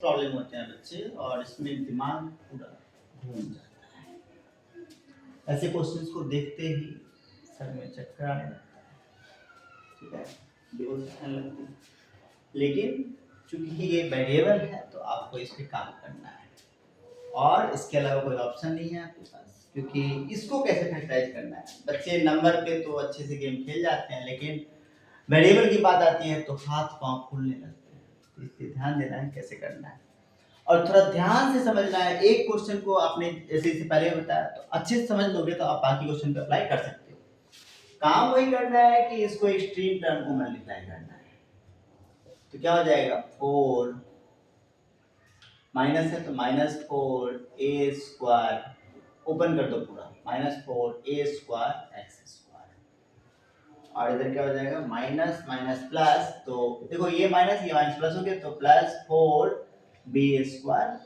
Problem होते हैं बच्चे और इसमें दिमाग पूरा घूम जाता है। ऐसे क्वेश्चंस को देखते ही सर में चक्कर आने लगता है, ठीक है, बेहोश आने लगती है। लेकिन चूंकि ये वेरिएबल है तो आपको इस पे काम करना है और इसके अलावा कोई ऑप्शन नहीं है आपके पास, क्योंकि इसको कैसे फैक्टराइज करना है। बच्चे नंबर पे तो अच्छे से गेम खेल जाते हैं, लेकिन वेरिएबल की बात आती है तो हाथ पांव फूलने लगते हैं। तो इसलिए ध्यान देना है कैसे करना है और थोड़ा ध्यान से समझना है। एक क्वेश्चन को आपने जैसे इससे पहले बताया तो अच्छे से समझ लोगे तो आप बाकी क्वेश्चन पे अप्लाई कर सकते हो। काम वही करना है कि इसको एक्सट्रीम टर्म को मल्टीप्लाई करना है। तो क्या हो जाएगा, 4 माइनस है तो -4a² ओपन कर दो पूरा, -4a² x²। और इधर क्या हो जाएगा, माइनस माइनस प्लस, तो देखो ये माइनस प्लस हो गया तो +4b²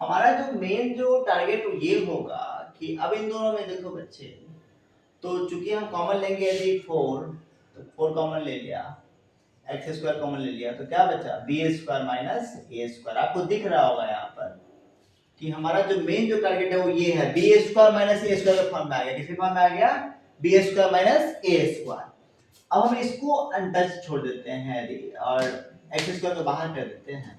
हमारा जो मेन जो टारगेट ये होगा कि अब इन दोनों में देखो बच्चे, तो चूंकि हम कॉमन लेंगे यदि 4 तो 4 कॉमन ले लिया, x² कॉमन ले लिया तो क्या बचा, b² - a²। आपको दिख रहा होगा यहाँ पर कि हमारा जो मेन जो टारगेट है वो ये है, b² - a² के फॉर्म में आ गया। किसके फॉर्म में आ गया, b² - a²। अब हम इसको अनटच छोड़ देते हैं यदि और x² को बाहर कर देते हैं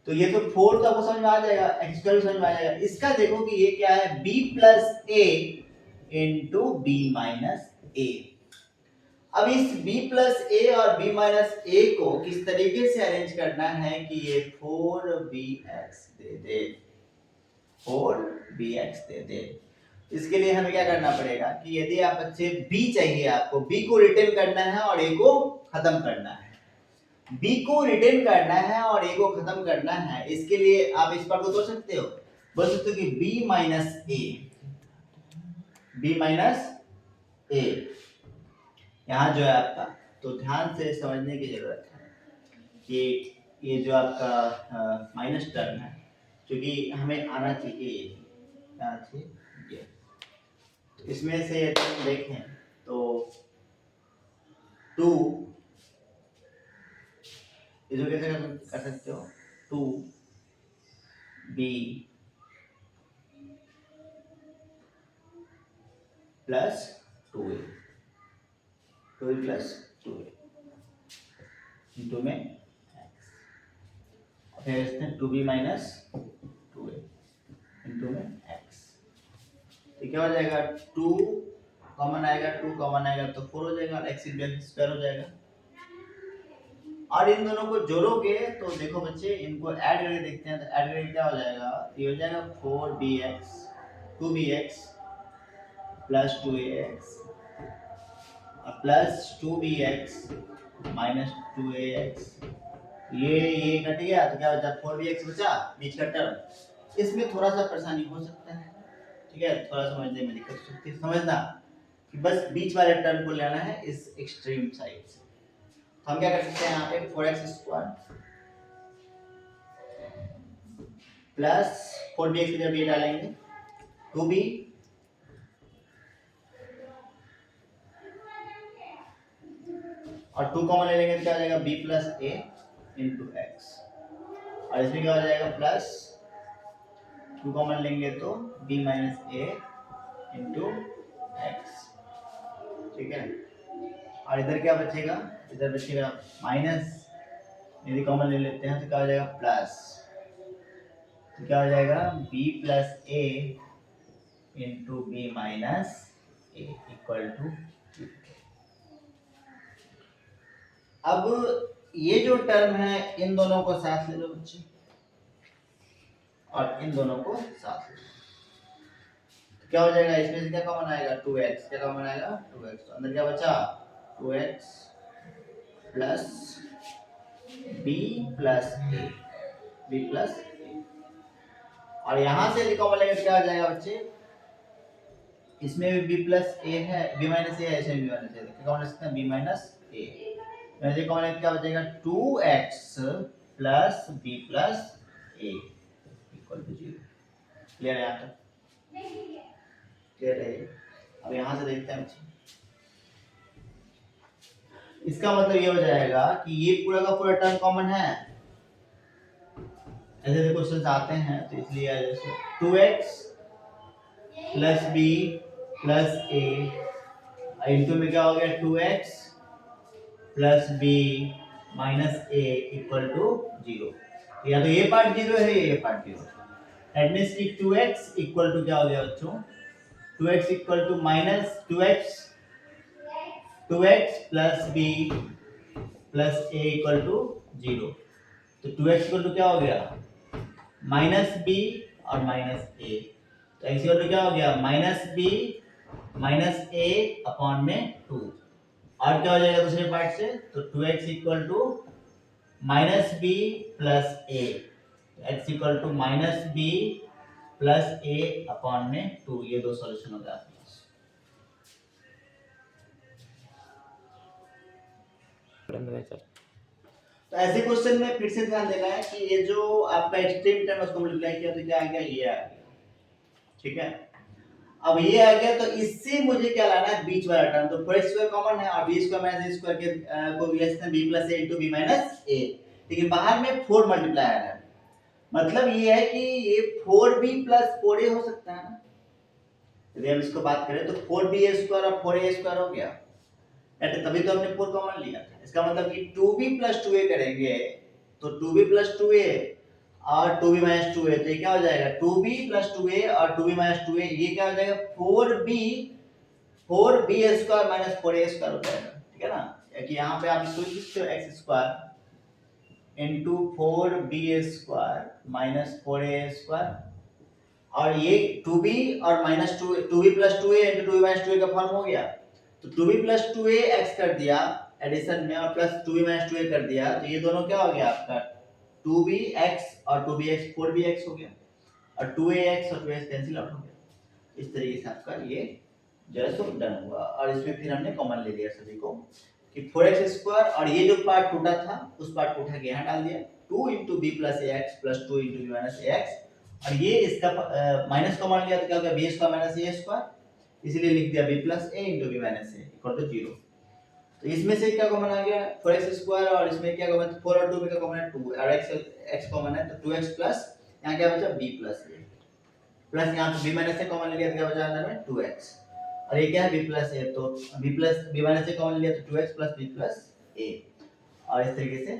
तो ये तो 4 तो आपको समझ में आ जाएगा, x² भी समझ में आ जाएगा। इसका देखो कि ये क्या है, b + a * b - a। अब इस b + a और b - a को किस तरीके से अरेंज करना है कि ये 4bx दे दे, 4bx दे दे। इसके लिए हमें क्या करना पड़ेगा कि यदि आप बच्चे b चाहिए, आपको b को रिटेन करना है और a को खत्म करना है। b को रिटेन करना है और a को खत्म करना है। इसके लिए आप इस पर को तोड़ सकते हो, बोल सकते हो कि b - a यहाँ जो है आपका, तो ध्यान से समझने की जरूरत है कि ये जो आपका माइनस टर्म है, क्योंकि हमें आना चाहिए ये। तो इसमें से यदि हम देखें तो 2 इसको कैसे कर सकते हो, 2b + 2a, 2b + 2a into में x, फिर इसमें 2b - 2a इंटू में x। तो क्या हो जाएगा, 2 कॉमन आएगा, 2 कॉमन आएगा तो 4 हो जाएगा और x ² हो जाएगा। और इन दोनों को जोड़ोगे तो देखो बच्चे, इनको ऐड करके देखते हैं तो ऐड करके क्या हो जाएगा, ये हो जाएगा 4bx 2bx + 2ax plus 2bx - 2ax। ये कट गया तो क्या बचा, 4bx बचा, बीच का टर्म। इसमें थोड़ा सा परेशानी हो सकता है, ठीक है, थोड़ा समझने में दिक्कत हो सकती है। समझना कि बस बीच वाले टर्म को लेना है इस एक्सट्रीम साइड से। हम क्या कर सकते हैं, यहाँ पे 4x² प्लस 4bx की जगह b डालेंगे, 2b और 2 कॉमन ले लेंगे तो क्या हो जाएगा, b + a * x। और इसमें क्या हो जाएगा, प्लस 2 कॉमन लेंगे तो b - a * x, ठीक है। और इधर क्या बचेगा, इधर बचेगा माइनस, यदि कॉमन ले लेते हैं तो क्या हो जाएगा, प्लस, तो क्या हो जाएगा, b + a * b - a = अब ये जो टर्म है इन दोनों को साथ ले लो बच्चे और इन दोनों को साथ ले लो, तो क्या हो जाएगा, इसमें से क्या कॉमन आएगा, 2x, क्या कॉमन आएगा, 2x। तो अंदर क्या बचा, 2x plus b + a, b + a। और यहां से यदि कॉमन लेंगे तो क्या हो जाएगा बच्चे, इसमें भी b + a है, b - a है, इसमें b - a है, क्या कॉमन ले सकते हैं, b - a। वैसे कॉमन लेंगे क्या बचेगा, 2x + b + a = 0। क्लियर है यहाँ तक, क्लियर है। अब यहाँ से देखते हैं बच्चे, इसका मतलब ये हो जाएगा कि ये पूरा का पूरा टर्म कॉमन है ऐसे क्वेश्चन आते हैं तो इसलिए जैसे 2x plus B plus A into में क्या हो गया 2x plus B minus A equal to 0। या तो ये पार्ट 0 है ये पार्ट 0 है। दैट मींस कि 2x इक्वल टू क्या हो गया बच्चों 2x equal to minus 2x plus B plus A equal to 0। तो 2x इक्वल टू क्या हो गया माइनस बी और माइनस ए। तो x इक्वल टू क्या हो गया minus B minus A upon में 2। और क्या हो जाएगा दूसरे पार्ट से तो 2x equal to minus B plus A x equal to minus B plus A upon में 2। ये दो सॉल्यूशन हो गया आपके पास। तो ऐसे क्वेश्चन में फिर से ध्यान देना है कि ये जो आपका एक्सट्रीम टर्म उसको मल्टीप्लाई किया तो क्या आ गया ये आ गया। ठीक है अब ये आ गया तो इससे मुझे क्या लाना है बीच वाला टर्म। तो 4x² कॉमन है और b² - a² के को less than b + a * b - a। लेकिन बाहर में 4 मल्टीप्लायर है मतलब ये है कि ये 4b + 4a हो सकता है ना। यदि हम इसको बात करें तो 4ba² और 4a² हो गया तभी तो हमने 4 कॉमन लिया था। इसका मतलब कि 2b + 2a करेंगे तो 2b + 2a और 2b - 2a तो ये क्या हो जाएगा 2b + 2a और 2b - 2a ये क्या हो जाएगा 4b² - 4a² हो जाएगा। ठीक है ना कि यहाँ पे आप इसको लिख सकते हो x² * 4b² - 4a² और ये 2b और -2b + 2a * 2b - 2a का फॉर्म हो गया। तो 2b + 2a x कर दिया एडिशन में और प्लस 2b - 2a कर दिया तो ये दोनों क्या हो गया आपका 2bx और 2bx 4bx हो गया और 2ax और 2x कैंसिल आउट हो गया। इस तरीके से आपका ये जो है सो डन हुआ और इसमें फिर हमने कॉमन ले लिया सभी को कि 4x² और ये जो पार्ट टूटा था उस पार्ट को उठा के यहाँ डाल दिया 2 * b + ax + 2 * b - ax और ये इसका माइनस कॉमन लिया तो क्या हो गया b² - a² इसलिए लिख दिया b + a * b - a = 0। तो इसमें से क्या कॉमन आ गया 4x² और इसमें क्या कॉमन 4 और 2 का कॉमन है 2 और x कॉमन है तो 2x प्लस यहाँ क्या बचा b + a प्लस यहाँ पे b - a कॉमन ले लिया तो क्या बचा अंदर में 2x और ये क्या है b + a तो b - a कॉमन लिया तो 2x + b + a और इस तरीके से